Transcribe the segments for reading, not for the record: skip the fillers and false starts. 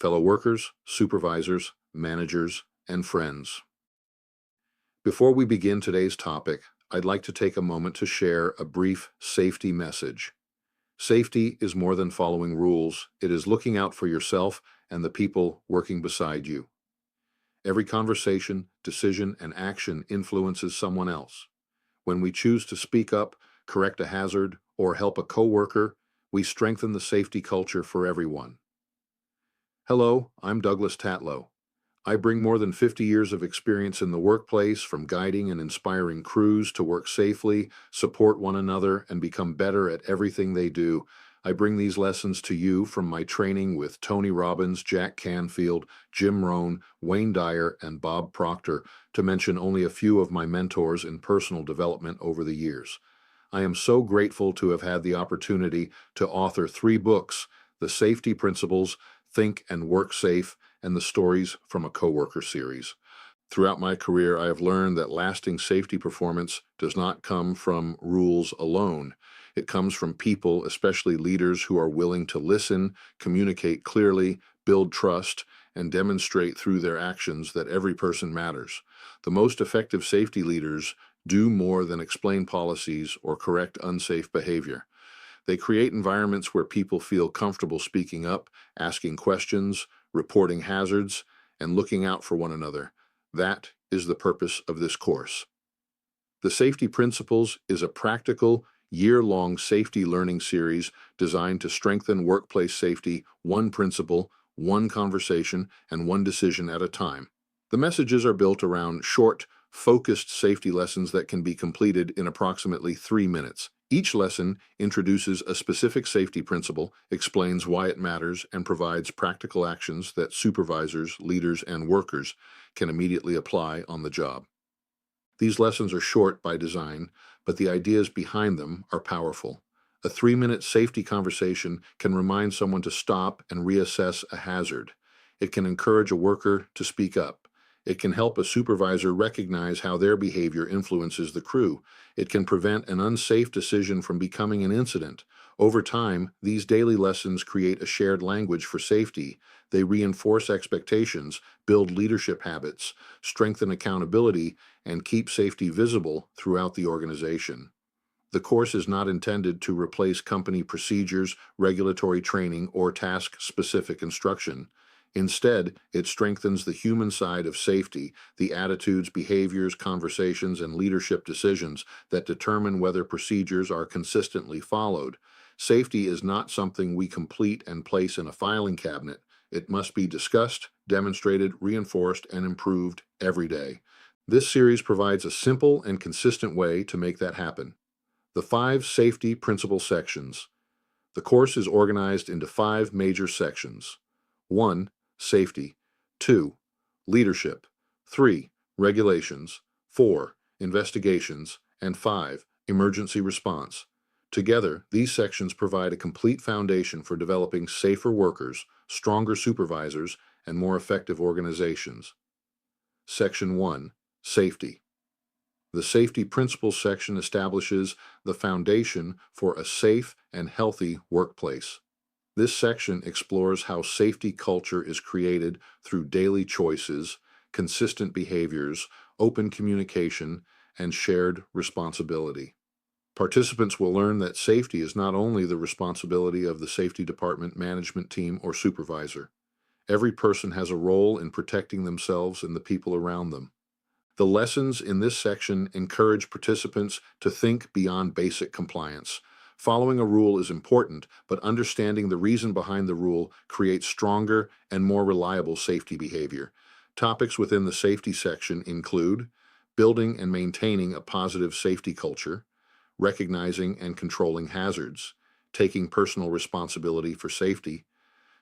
fellow workers, supervisors, managers, and friends. Before we begin today's topic, I'd like to take a moment to share a brief safety message. Safety is more than following rules, it is looking out for yourself and the people working beside you. Every conversation, decision, and action influences someone else. When we choose to speak up, correct a hazard, or help a coworker, we strengthen the safety culture for everyone. Hello, I'm Douglas Tatlow. I bring more than 50 years of experience in the workplace, from guiding and inspiring crews to work safely, support one another, and become better at everything they do. I bring these lessons to you from my training with Tony Robbins, Jack Canfield, Jim Rohn, Wayne Dyer, and Bob Proctor, to mention only a few of my mentors in personal development over the years. I am so grateful to have had the opportunity to author 3 books: The Safety Principles, Think and Work Safe, and the Stories from a Coworker series. Throughout my career, I have learned that lasting safety performance does not come from rules alone. It comes from people, especially leaders, who are willing to listen, communicate clearly, build trust, and demonstrate through their actions that every person matters. The most effective safety leaders do more than explain policies or correct unsafe behavior. They create environments where people feel comfortable speaking up, asking questions, reporting hazards, and looking out for one another. That is the purpose of this course. The Safety Principles is a practical, year-long safety learning series designed to strengthen workplace safety, one principle, one conversation, and one decision at a time. The messages are built around short, focused safety lessons that can be completed in approximately 3 minutes. Each lesson introduces a specific safety principle, explains why it matters, and provides practical actions that supervisors, leaders, and workers can immediately apply on the job. These lessons are short by design, but the ideas behind them are powerful. A 3-minute safety conversation can remind someone to stop and reassess a hazard. It can encourage a worker to speak up. It can help a supervisor recognize how their behavior influences the crew. It can prevent an unsafe decision from becoming an incident. Over time, these daily lessons create a shared language for safety. They reinforce expectations, build leadership habits, strengthen accountability, and keep safety visible throughout the organization. The course is not intended to replace company procedures, regulatory training, or task-specific instruction. Instead, it strengthens the human side of safety, the attitudes, behaviors, conversations, and leadership decisions that determine whether procedures are consistently followed. Safety is not something we complete and place in a filing cabinet. It must be discussed, demonstrated, reinforced, and improved every day. This series provides a simple and consistent way to make that happen. The 5 Safety Principle Sections. The course is organized into 5 major sections. 1. Safety. 2. Leadership. 3. Regulations. 4. Investigations. And 5. Emergency response. Together, these sections provide a complete foundation for developing safer workers, stronger supervisors, and more effective organizations. Section 1. Safety. The Safety Principles section establishes the foundation for a safe and healthy workplace. This section explores how safety culture is created through daily choices, consistent behaviors, open communication, and shared responsibility. Participants will learn that safety is not only the responsibility of the safety department, management team, or supervisor. Every person has a role in protecting themselves and the people around them. The lessons in this section encourage participants to think beyond basic compliance. Following a rule is important, but understanding the reason behind the rule creates stronger and more reliable safety behavior. Topics within the safety section include building and maintaining a positive safety culture, recognizing and controlling hazards, taking personal responsibility for safety,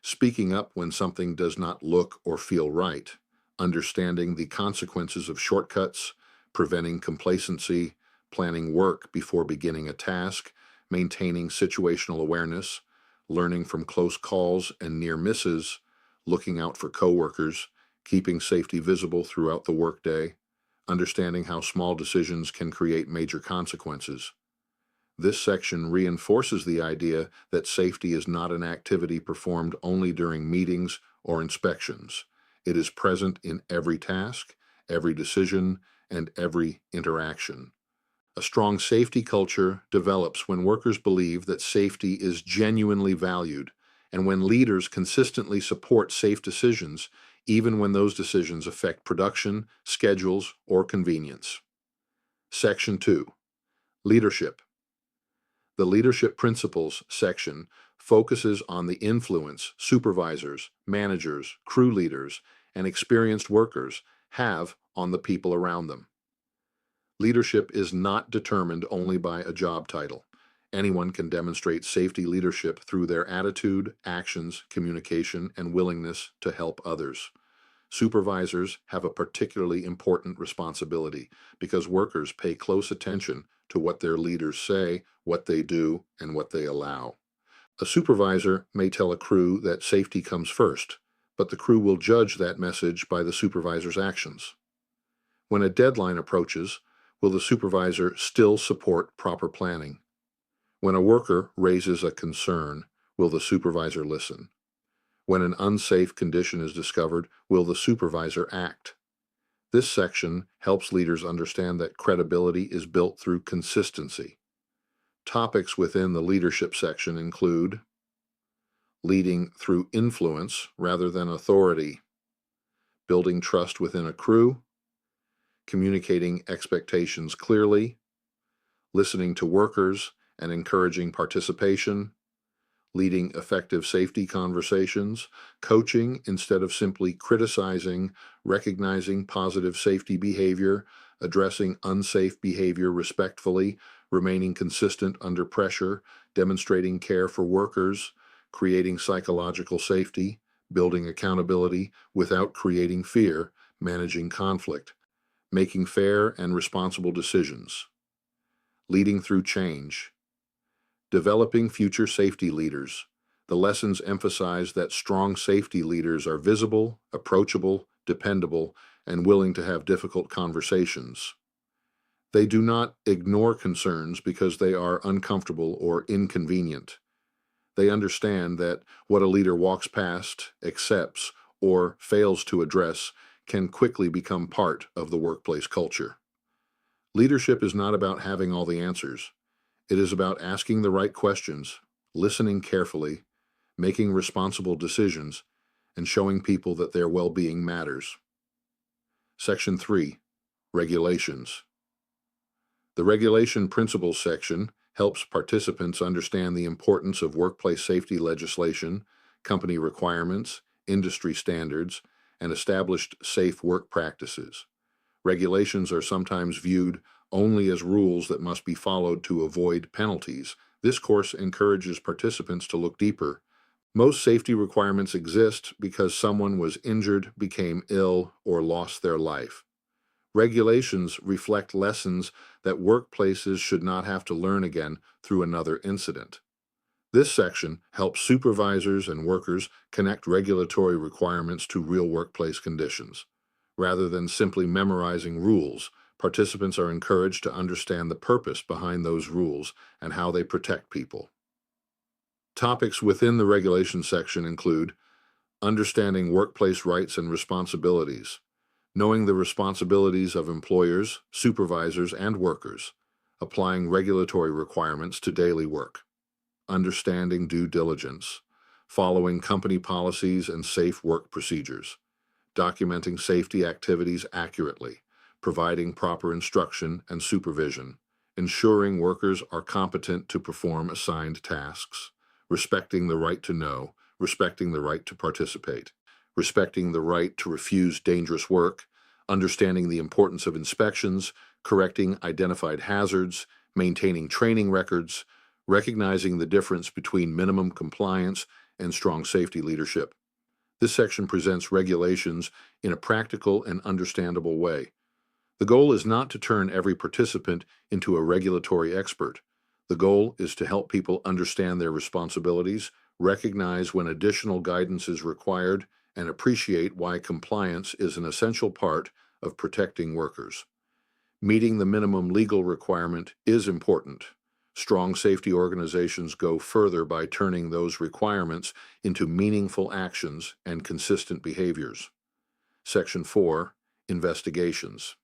speaking up when something does not look or feel right, understanding the consequences of shortcuts, preventing complacency, planning work before beginning a task, maintaining situational awareness, learning from close calls and near misses, looking out for coworkers, keeping safety visible throughout the workday, understanding how small decisions can create major consequences. This section reinforces the idea that safety is not an activity performed only during meetings or inspections. It is present in every task, every decision, and every interaction. A strong safety culture develops when workers believe that safety is genuinely valued and when leaders consistently support safe decisions, even when those decisions affect production, schedules, or convenience. Section 2. Leadership. The Leadership Principles section focuses on the influence supervisors, managers, crew leaders, and experienced workers have on the people around them. Leadership is not determined only by a job title. Anyone can demonstrate safety leadership through their attitude, actions, communication, and willingness to help others. Supervisors have a particularly important responsibility because workers pay close attention to what their leaders say, what they do, and what they allow. A supervisor may tell a crew that safety comes first, but the crew will judge that message by the supervisor's actions. When a deadline approaches, will the supervisor still support proper planning? When a worker raises a concern, will the supervisor listen? When an unsafe condition is discovered, will the supervisor act? This section helps leaders understand that credibility is built through consistency. Topics within the leadership section include leading through influence rather than authority, building trust within a crew, communicating expectations clearly, listening to workers and encouraging participation, leading effective safety conversations, coaching instead of simply criticizing, recognizing positive safety behavior, addressing unsafe behavior respectfully, remaining consistent under pressure, demonstrating care for workers, creating psychological safety, building accountability without creating fear, managing conflict, making fair and responsible decisions, leading through change, developing future safety leaders. The lessons emphasize that strong safety leaders are visible, approachable, dependable, and willing to have difficult conversations. They do not ignore concerns because they are uncomfortable or inconvenient. They understand that what a leader walks past, accepts, or fails to address can quickly become part of the workplace culture. Leadership is not about having all the answers. It is about asking the right questions, listening carefully, making responsible decisions, and showing people that their well-being matters. Section 3. Regulations. The Regulation Principles section helps participants understand the importance of workplace safety legislation, company requirements, industry standards, and established safe work practices. Regulations are sometimes viewed only as rules that must be followed to avoid penalties. This course encourages participants to look deeper. Most safety requirements exist because someone was injured, became ill, or lost their life. Regulations reflect lessons that workplaces should not have to learn again through another incident. This section helps supervisors and workers connect regulatory requirements to real workplace conditions. Rather than simply memorizing rules, participants are encouraged to understand the purpose behind those rules and how they protect people. Topics within the regulation section include understanding workplace rights and responsibilities, knowing the responsibilities of employers, supervisors, and workers, applying regulatory requirements to daily work, understanding due diligence, following company policies and safe work procedures, documenting safety activities accurately, providing proper instruction and supervision, ensuring workers are competent to perform assigned tasks, respecting the right to know, respecting the right to participate, respecting the right to refuse dangerous work, understanding the importance of inspections, correcting identified hazards, maintaining training records, recognizing the difference between minimum compliance and strong safety leadership. This section presents regulations in a practical and understandable way. The goal is not to turn every participant into a regulatory expert. The goal is to help people understand their responsibilities, recognize when additional guidance is required, and appreciate why compliance is an essential part of protecting workers. Meeting the minimum legal requirement is important. Strong safety organizations go further by turning those requirements into meaningful actions and consistent behaviors. Section 4, Investigations.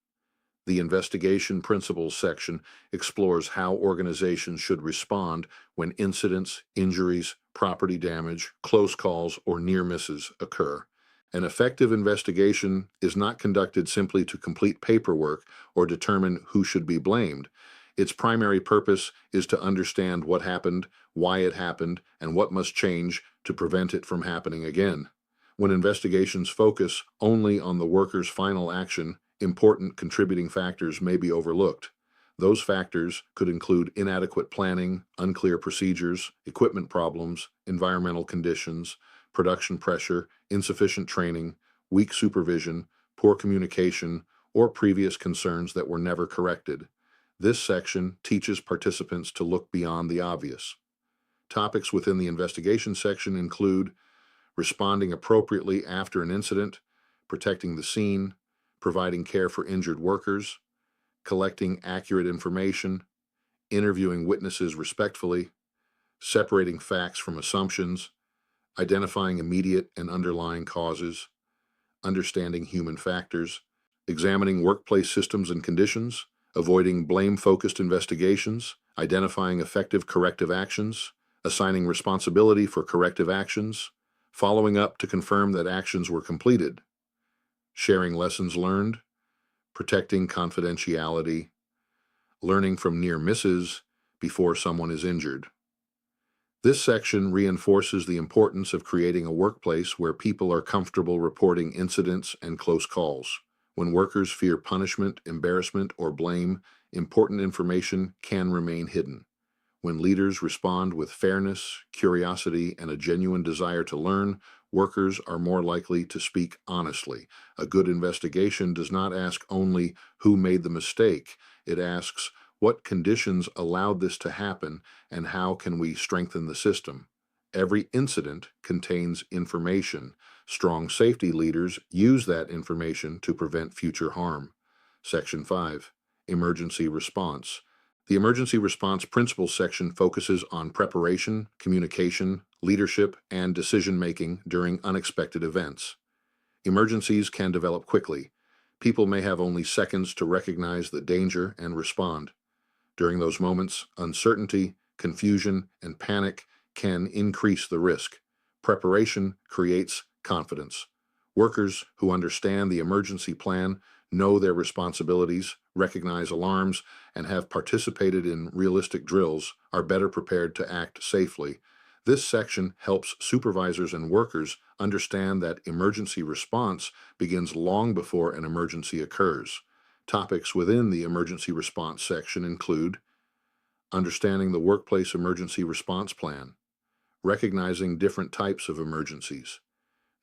The Investigation Principles section explores how organizations should respond when incidents, injuries, property damage, close calls, or near misses occur. An effective investigation is not conducted simply to complete paperwork or determine who should be blamed. Its primary purpose is to understand what happened, why it happened, and what must change to prevent it from happening again. When investigations focus only on the worker's final action, important contributing factors may be overlooked. Those factors could include inadequate planning, unclear procedures, equipment problems, environmental conditions, production pressure, insufficient training, weak supervision, poor communication, or previous concerns that were never corrected. This section teaches participants to look beyond the obvious. Topics within the investigation section include responding appropriately after an incident, protecting the scene, providing care for injured workers, collecting accurate information, interviewing witnesses respectfully, separating facts from assumptions, identifying immediate and underlying causes, understanding human factors, examining workplace systems and conditions, avoiding blame-focused investigations, identifying effective corrective actions, assigning responsibility for corrective actions, following up to confirm that actions were completed, sharing lessons learned, protecting confidentiality, learning from near misses before someone is injured. This section reinforces the importance of creating a workplace where people are comfortable reporting incidents and close calls. When workers fear punishment, embarrassment, or blame, important information can remain hidden. When leaders respond with fairness, curiosity, and a genuine desire to learn, workers are more likely to speak honestly. A good investigation does not ask only who made the mistake. It asks, what conditions allowed this to happen, and how can we strengthen the system? Every incident contains information. Strong safety leaders use that information to prevent future harm. Section 5, Emergency Response. The Emergency Response Principles section focuses on preparation, communication, leadership, and decision-making during unexpected events. Emergencies can develop quickly. People may have only seconds to recognize the danger and respond. During those moments, uncertainty, confusion, and panic can increase the risk. Preparation creates confidence. Workers who understand the emergency plan, know their responsibilities, recognize alarms, and have participated in realistic drills are better prepared to act safely. This section helps supervisors and workers understand that emergency response begins long before an emergency occurs. Topics within the emergency response section include understanding the workplace emergency response plan, recognizing different types of emergencies,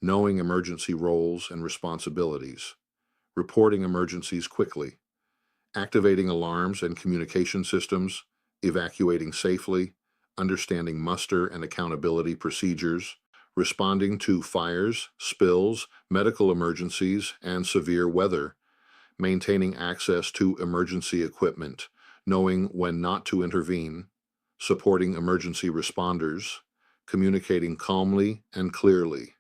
knowing emergency roles and responsibilities, reporting emergencies quickly, activating alarms and communication systems, evacuating safely, understanding muster and accountability procedures, responding to fires, spills, medical emergencies, and severe weather, maintaining access to emergency equipment, knowing when not to intervene, supporting emergency responders, communicating calmly and clearly,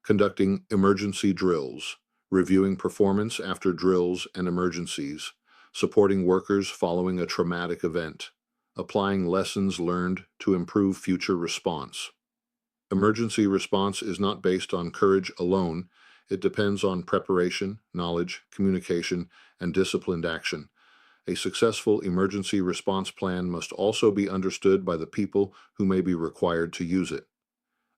conducting emergency drills, reviewing performance after drills and emergencies, supporting workers following a traumatic event, applying lessons learned to improve future response. Emergency response is not based on courage alone. It depends on preparation, knowledge, communication, and disciplined action. A successful emergency response plan must also be understood by the people who may be required to use it.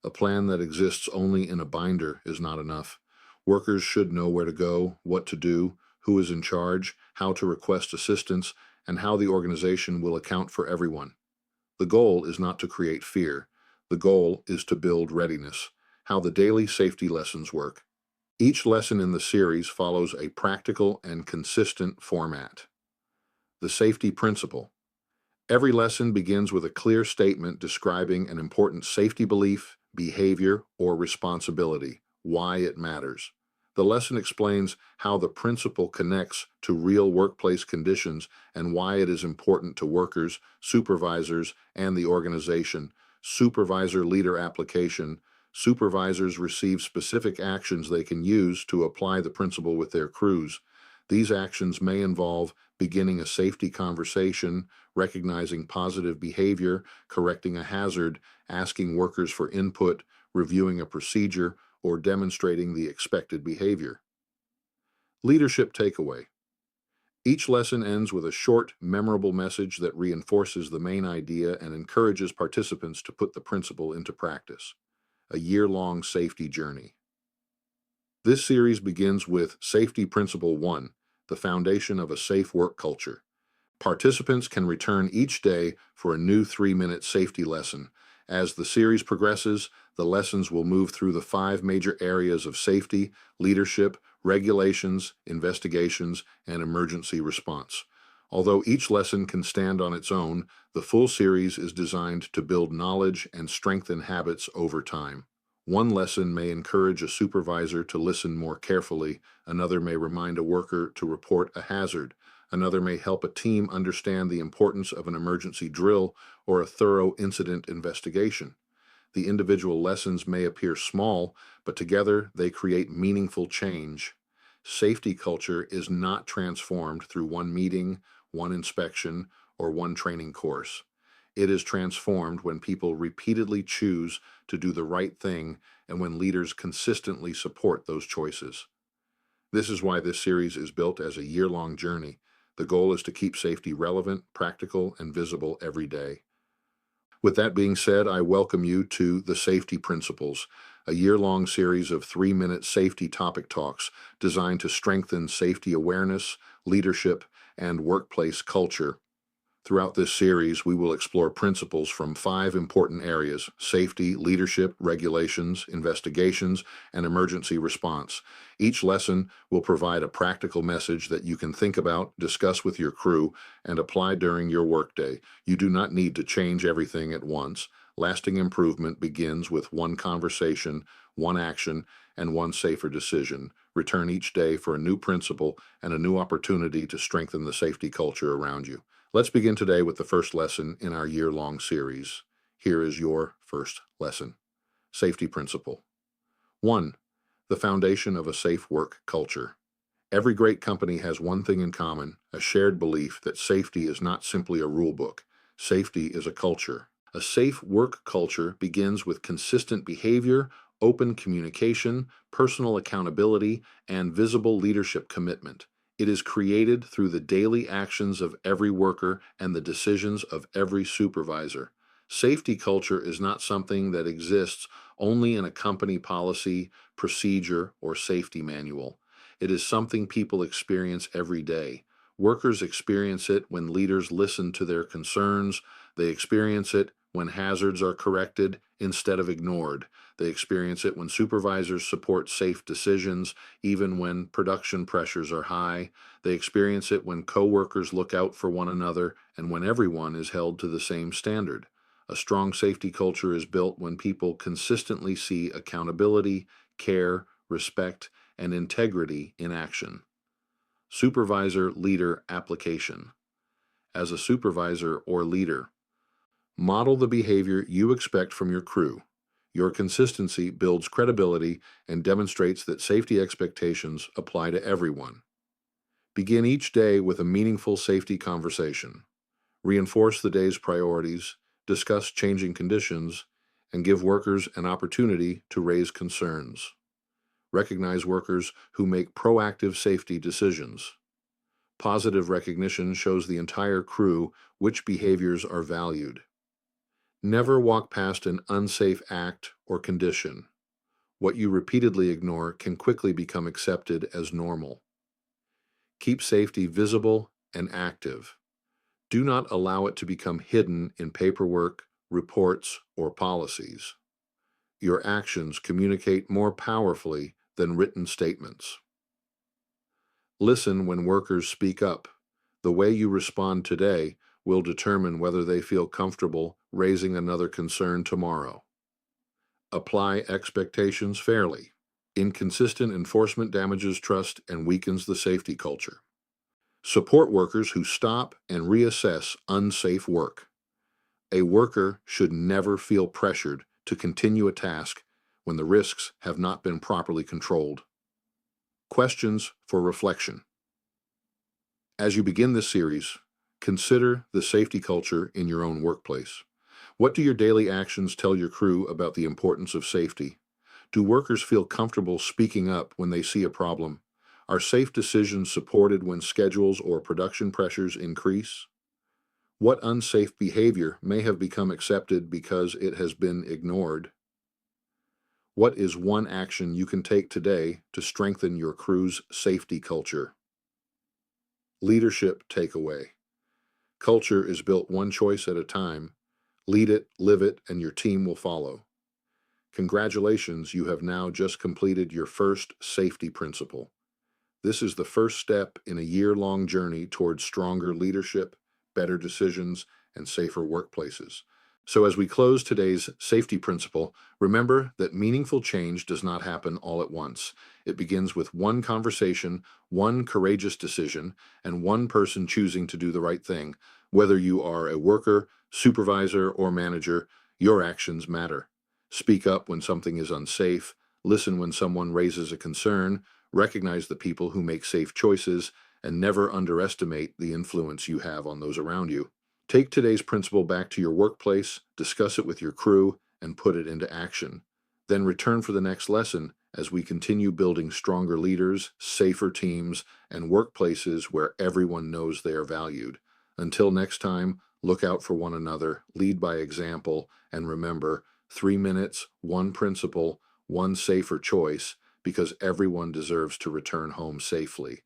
A plan that exists only in a binder is not enough. Workers should know where to go, what to do, who is in charge, how to request assistance, and how the organization will account for everyone. The goal is not to create fear. The goal is to build readiness, how the daily safety lessons work. Each lesson in the series follows a practical and consistent format. The safety principle. Every lesson begins with a clear statement describing an important safety belief, behavior, or responsibility, why it matters. The lesson explains how the principle connects to real workplace conditions and why it is important to workers, supervisors, and the organization. Supervisor leader application. Supervisors receive specific actions they can use to apply the principle with their crews. These actions may involve beginning a safety conversation, recognizing positive behavior, correcting a hazard, asking workers for input, reviewing a procedure, or demonstrating the expected behavior. Leadership takeaway. Each lesson ends with a short, memorable message that reinforces the main idea and encourages participants to put the principle into practice. A year-long safety journey. This series begins with Safety Principle 1, the foundation of a safe work culture. Participants can return each day for a new 3-minute safety lesson. As the series progresses, the lessons will move through the 5 major areas of safety, leadership, regulations, investigations, and emergency response. Although each lesson can stand on its own, the full series is designed to build knowledge and strengthen habits over time. One lesson may encourage a supervisor to listen more carefully, another may remind a worker to report a hazard, another may help a team understand the importance of an emergency drill or a thorough incident investigation. The individual lessons may appear small, but together they create meaningful change. Safety culture is not transformed through one meeting, one inspection, or one training course. It is transformed when people repeatedly choose to do the right thing and when leaders consistently support those choices. This is why this series is built as a year-long journey. The goal is to keep safety relevant, practical, and visible every day. With that being said, I welcome you to The Safety Principles, a year-long series of 3-minute safety topic talks designed to strengthen safety awareness, leadership, and workplace culture. Throughout this series, we will explore principles from 5 important areas: safety, leadership, regulations, investigations, and emergency response. Each lesson will provide a practical message that you can think about, discuss with your crew, and apply during your workday. You do not need to change everything at once. Lasting improvement begins with one conversation, one action, and one safer decision. Return each day for a new principle and a new opportunity to strengthen the safety culture around you. Let's begin today with the first lesson in our year-long series. Here is your first lesson. Safety Principle. 1. The foundation of a safe work culture. Every great company has one thing in common, a shared belief that safety is not simply a rule book. Safety is a culture. A safe work culture begins with consistent behavior, open communication, personal accountability, and visible leadership commitment. It is created through the daily actions of every worker and the decisions of every supervisor. Safety culture is not something that exists only in a company policy, procedure, or safety manual. It is something people experience every day. Workers experience it when leaders listen to their concerns. They experience it when hazards are corrected instead of ignored. They experience it when supervisors support safe decisions, even when production pressures are high. They experience it when coworkers look out for one another and when everyone is held to the same standard. A strong safety culture is built when people consistently see accountability, care, respect, and integrity in action. Supervisor-leader application. As a supervisor or leader, model the behavior you expect from your crew. Your consistency builds credibility and demonstrates that safety expectations apply to everyone. Begin each day with a meaningful safety conversation. Reinforce the day's priorities, discuss changing conditions, and give workers an opportunity to raise concerns. Recognize workers who make proactive safety decisions. Positive recognition shows the entire crew which behaviors are valued. Never walk past an unsafe act or condition. What you repeatedly ignore can quickly become accepted as normal. Keep safety visible and active. Do not allow it to become hidden in paperwork, reports, or policies. Your actions communicate more powerfully than written statements. Listen when workers speak up. The way you respond today will determine whether they feel comfortable raising another concern tomorrow. Apply expectations fairly. Inconsistent enforcement damages trust and weakens the safety culture. Support workers who stop and reassess unsafe work. A worker should never feel pressured to continue a task when the risks have not been properly controlled. Questions for reflection. As you begin this series, consider the safety culture in your own workplace. What do your daily actions tell your crew about the importance of safety? Do workers feel comfortable speaking up when they see a problem? Are safe decisions supported when schedules or production pressures increase? What unsafe behavior may have become accepted because it has been ignored? What is one action you can take today to strengthen your crew's safety culture? Leadership takeaway. Culture is built one choice at a time. Lead it, live it, and your team will follow. Congratulations, you have now just completed your first safety principle. This is the first step in a year-long journey towards stronger leadership, better decisions, and safer workplaces. So as we close today's safety principle, remember that meaningful change does not happen all at once. It begins with one conversation, one courageous decision, and one person choosing to do the right thing. Whether you are a worker, supervisor, or manager, your actions matter. Speak up when something is unsafe, listen when someone raises a concern, recognize the people who make safe choices, and never underestimate the influence you have on those around you. Take today's principle back to your workplace, discuss it with your crew, and put it into action. Then return for the next lesson as we continue building stronger leaders, safer teams, and workplaces where everyone knows they are valued. Until next time, look out for one another, lead by example, and remember, 3 minutes, one principle, one safer choice, because everyone deserves to return home safely.